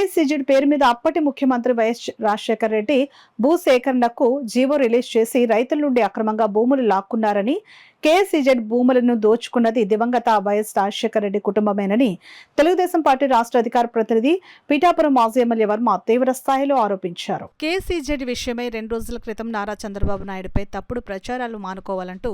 కేఎస్సీజెడ్ పేరు మీద అప్పటి ముఖ్యమంత్రి వైఎస్ రాజశేఖర రెడ్డి భూసేకరణకు జీవో రిలీజ్ చేసి రైతుల నుండి అక్రమంగా భూములు లాక్కున్నారని, కేఎస్సీజెడ్ భూములను దోచుకున్నది దివంగత వైఎస్ రాజశేఖర రెడ్డి కుటుంబమేనని తెలుగుదేశం పార్టీ రాష్ట్ర అధికార ప్రతినిధి పిఠాపురం మాజీ ఎమ్మెల్యే వర్మ తీవ్ర స్థాయిలో ఆరోపించారు. కేఎస్సీజెడ్ విషయమై 2 రోజుల క్రితం నారా చంద్రబాబు నాయుడుపై తప్పుడు ప్రచారాలు మానుకోవాలంటూ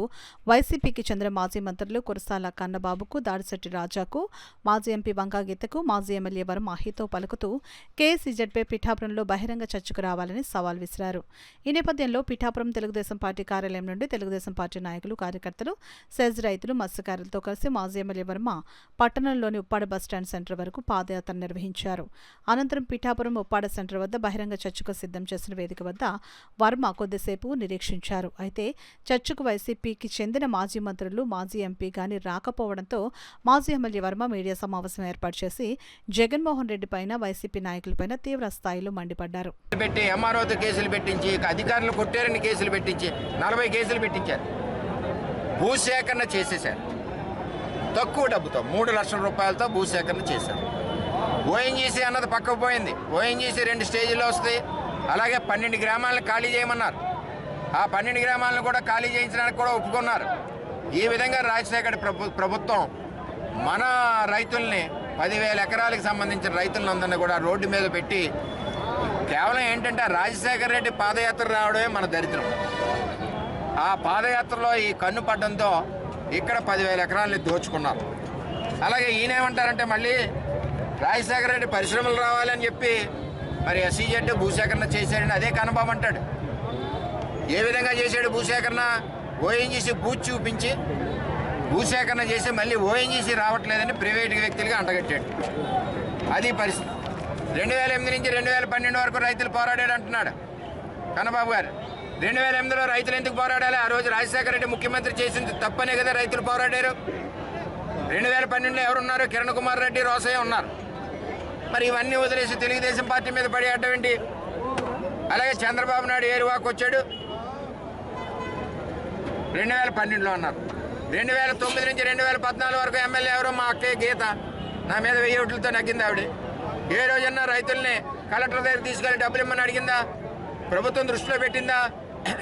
వైసీపీకి చెందిన మాజీ మంత్రులు కురసాల కన్నబాబుకు, దాడిశెట్టి రాజాకు, మాజీ ఎంపీ వంగా గీతకు మాజీ ఎమ్మెల్యే వర్మ హితో పలుకుతూ కేఎస్సీజెడ్పై పిఠాపురంలో బహిరంగ చర్చకు రావాలని సవాల్ విసిరారు. ఈ నేపథ్యంలో పిఠాపురం తెలుగుదేశం పార్టీ కార్యాలయం నుండి తెలుగుదేశం పార్టీ నాయకులు, కార్యకర్తలు, సెజ్ రైతులు, మత్స్యకారులతో కలిసి మాజీ ఎమ్మెల్యే వర్మ పట్టణంలోని ఉప్పాడ బస్టాండ్ సెంటర్ వరకు పాదయాత్ర నిర్వహించారు. అనంతరం పిఠాపురం ఉప్పాడ సెంటర్ వద్ద బహిరంగ చర్చకు సిద్ధం చేసిన వేదిక వద్ద వర్మ కొద్దిసేపు నిరీక్షించారు. అయితే చర్చకు వైసీపీకి చెందిన మాజీ మంత్రులు, మాజీ ఎంపీ గాని రాకపోవడంతో మాజీ ఎమ్మెల్యే వర్మ మీడియా సమావేశం ఏర్పాటు చేసి జగన్మోహన్ రెడ్డి పైన, వైసీపీ నాయకులపైన తీవ్ర స్థాయిలో మండిపడ్డారు. కేసులు పెట్టించి, అధికారులు కొట్టారని కేసులు పెట్టించి 40 కేసులు పెట్టించారు. భూసేకరణ చేసేశారు. తక్కువ డబ్బుతో 3 లక్షల రూపాయలతో భూసేకరణ చేశారు. ఓఎన్జీసీ అన్నది పక్కకు పోయింది. ఓఎన్జీసీ 2 స్టేజీల్లో వస్తాయి. అలాగే 12 గ్రామాలను ఖాళీ చేయమన్నారు. ఆ 12 గ్రామాలను కూడా ఖాళీ చేయించడానికి కూడా ఒప్పుకున్నారు. ఈ విధంగా రాజశేఖర ప్రభుత్వం మన రైతుల్ని 10,000 ఎకరాలకు సంబంధించిన రైతులందరినీ కూడా రోడ్డు మీద పెట్టి కేవలం ఏంటంటే రాజశేఖర రెడ్డి పాదయాత్ర రావడమే మన దరిద్రం. ఆ పాదయాత్రలో ఈ కన్ను పడ్డంతో ఇక్కడ 10,000 ఎకరాలని దోచుకున్నారు. అలాగే ఈయనేమంటారంటే మళ్ళీ రాజశేఖర రెడ్డి పరిశ్రమలు రావాలని చెప్పి మరి ఎస్సీజెడ్ భూసేకరణ చేశాడని అదే కన్నబాబు అంటాడు. ఏ విధంగా చేశాడు భూసేకరణ? ఓఎన్జీసీ బూత్ చూపించి భూసేకరణ చేసి మళ్ళీ ఓఎన్జీసీ రావట్లేదని ప్రైవేటు వ్యక్తులుగా అంటగట్టాడు. అది పరిస్థితి. 2008 నుంచి 2012 వరకు రైతులు పోరాడాడు అంటున్నాడు కన్నబాబు గారు. 2008లో రైతులు ఎందుకు పోరాడాలి? ఆ రోజు రాజశేఖర రెడ్డి ముఖ్యమంత్రి చేసింది తప్పనే కదా రైతులు పోరాడారు. 2012లో ఎవరున్నారు? కిరణ్ కుమార్ రెడ్డి, రోసయ్య ఉన్నారు. మరి ఇవన్నీ వదిలేసి తెలుగుదేశం పార్టీ మీద పడి అడ్డమేంటి? అలాగే చంద్రబాబు నాయుడు ఏరువాకు వచ్చాడు 2012లో అన్నారు. 2009 నుంచి 2014 వరకు ఎమ్మెల్యే ఎవరో మా అక్కయ్య గీత, నా మీద 1000 ఓట్లతో నగ్గింది ఆవిడ. ఏ రోజన్నా రైతుల్ని కలెక్టర్ దగ్గర తీసుకెళ్లి డబ్బులు ఇమ్మని అడిగిందా? ప్రభుత్వం దృష్టిలో పెట్టిందా?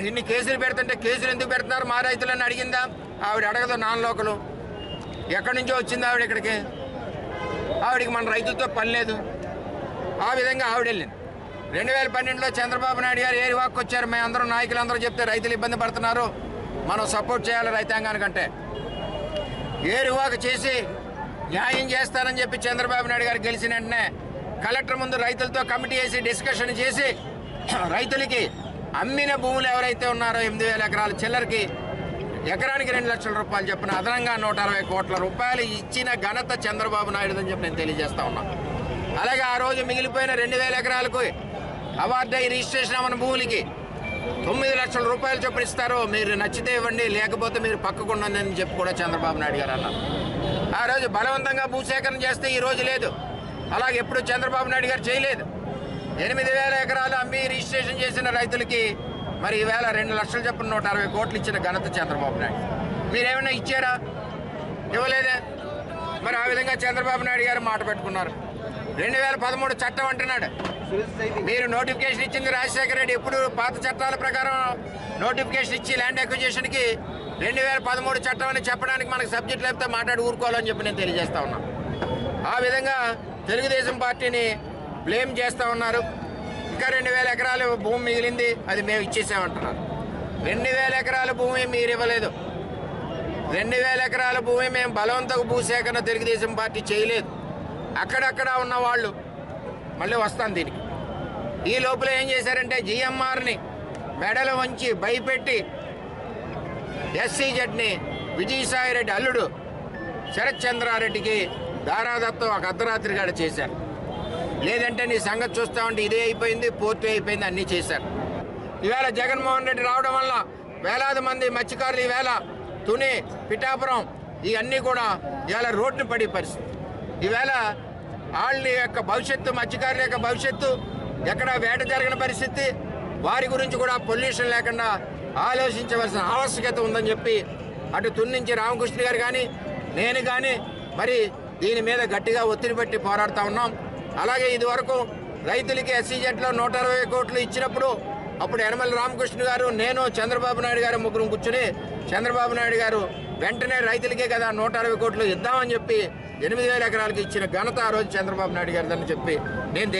ఇన్ని కేసులు పెడుతుంటే కేసులు ఎందుకు పెడుతున్నారు మా రైతులని అడిగిందా? ఆవిడ అడగదు. నాన్ లోకలు ఎక్కడి నుంచో వచ్చింది ఆవిడ ఇక్కడికి. ఆవిడికి మన రైతులతో పని లేదు. ఆ విధంగా ఆవిడ వెళ్ళింది. 2012లో చంద్రబాబు నాయుడు గారు ఏరివాకు వచ్చారు. మేమందరం నాయకులందరూ చెప్తే రైతులు ఇబ్బంది పడుతున్నారు, మనం సపోర్ట్ చేయాలి రైతాంగానికంటే. ఏరివాకు చేసి న్యాయం చేస్తారని చెప్పి చంద్రబాబు నాయుడు గారు గెలిచిన వెంటనే కలెక్టర్ ముందు రైతులతో కమిటీ వేసి డిస్కషన్ చేసి రైతులకి అమ్మిన భూములు ఎవరైతే ఉన్నారో 8,000 ఎకరాల చిల్లరికి ఎకరానికి 2 లక్షల రూపాయలు చెప్పిన అదనంగా 160 కోట్ల రూపాయలు ఇచ్చిన ఘనత చంద్రబాబు నాయుడు అని చెప్పి నేను తెలియజేస్తా ఉన్నా. అలాగే ఆ రోజు మిగిలిపోయిన 2,000 ఎకరాలకు అవార్డు అయ్యి రిజిస్ట్రేషన్ అవ్వని భూములకి 9 లక్షల రూపాయలు చొప్పున ఇస్తారు. మీరు నచ్చితే ఇవ్వండి, లేకపోతే మీరు పక్కకుండండి అని చెప్పి కూడా చంద్రబాబు నాయుడు గారు అన్నారు. ఆ రోజు బలవంతంగా భూసేకరణ చేస్తే ఈ రోజు లేదు. అలాగే ఎప్పుడు చంద్రబాబు నాయుడు గారు చేయలేదు. 8,000 ఎకరాలు అమ్మి రిజిస్ట్రేషన్ చేసిన రైతులకి మరి ఈవేళ 2 లక్షలు చొప్పున 160 కోట్లు ఇచ్చిన ఘనత చంద్రబాబు నాయుడు. మీరేమైనా ఇచ్చారా? ఇవ్వలేదే. మరి ఆ విధంగా చంద్రబాబు నాయుడు గారు మాట పెట్టుకున్నారు. 2013 చట్టం అంటున్నాడు. మీరు నోటిఫికేషన్ ఇచ్చింది రాజశేఖర రెడ్డి. ఎప్పుడు పాత చట్టాల ప్రకారం నోటిఫికేషన్ ఇచ్చి ల్యాండ్ అక్విజిషన్కి 2013 చట్టం అని చెప్పడానికి మనకు సబ్జెక్ట్ లేకపోతే మాట్లాడి ఊరుకోవాలని చెప్పి నేను తెలియజేస్తా ఉన్నా. ఆ విధంగా తెలుగుదేశం పార్టీని బ్లేమ్ చేస్తూ ఉన్నారు. ఇంకా 2,000 ఎకరాలు భూమి మిగిలింది, అది మేము ఇచ్చేసామంటున్నారు. 2,000 ఎకరాల భూమి మీరు ఇవ్వలేదు. 2,000 ఎకరాల భూమి మేము బలవంతకు భూసేకరణ తెలుగుదేశం పార్టీ చేయలేదు. అక్కడక్కడ ఉన్న వాళ్ళు మళ్ళీ వస్తాను దీనికి. ఈ లోపల ఏం చేశారంటే జిఎంఆర్ని మెడలు వంచి భయపెట్టి ఎస్సీజెడ్ని విజయసాయిరెడ్డి అల్లుడు శరత్ చంద్రారెడ్డికి దారాదత్తం ఒక అర్ధరాత్రి గడ చేశారు. లేదంటే నీ సంగతి చూస్తా ఉంటే ఇదే అయిపోయింది, పూర్తి అయిపోయింది, అన్నీ చేశారు. ఈవేళ జగన్మోహన్ రెడ్డి రావడం వల్ల వేలాది మంది మత్స్యకారులు ఈవేళ తుని, పిఠాపురం ఇవన్నీ కూడా ఇవాళ రోడ్డును పడే పరిస్థితి. ఈవేళ వాళ్ళ యొక్క భవిష్యత్తు, మత్స్యకారుల యొక్క భవిష్యత్తు ఎక్కడ వేట జరిగిన పరిస్థితి, వారి గురించి కూడా పొల్యూషన్ లేకుండా ఆలోచించవలసిన ఆవశ్యకత ఉందని చెప్పి అటు తుని నుంచి రామకృష్ణ గారు కానీ నేను కానీ మరి దీని మీద గట్టిగా ఒత్తిడి పెట్టి పోరాడుతూ ఉన్నాం. అలాగే ఇదివరకు రైతులకి SEZలో 160 కోట్లు ఇచ్చినప్పుడు అప్పుడు యనమల రామకృష్ణ గారు, నేను, చంద్రబాబు నాయుడు గారు ముగ్గురు కూర్చుని చంద్రబాబు నాయుడు గారు వెంటనే రైతులకే కదా 160 కోట్లు ఇద్దామని చెప్పి 8,000 ఎకరాలకి ఇచ్చిన ఘనత ఆ రోజు చంద్రబాబు నాయుడు గారిదని చెప్పి నేను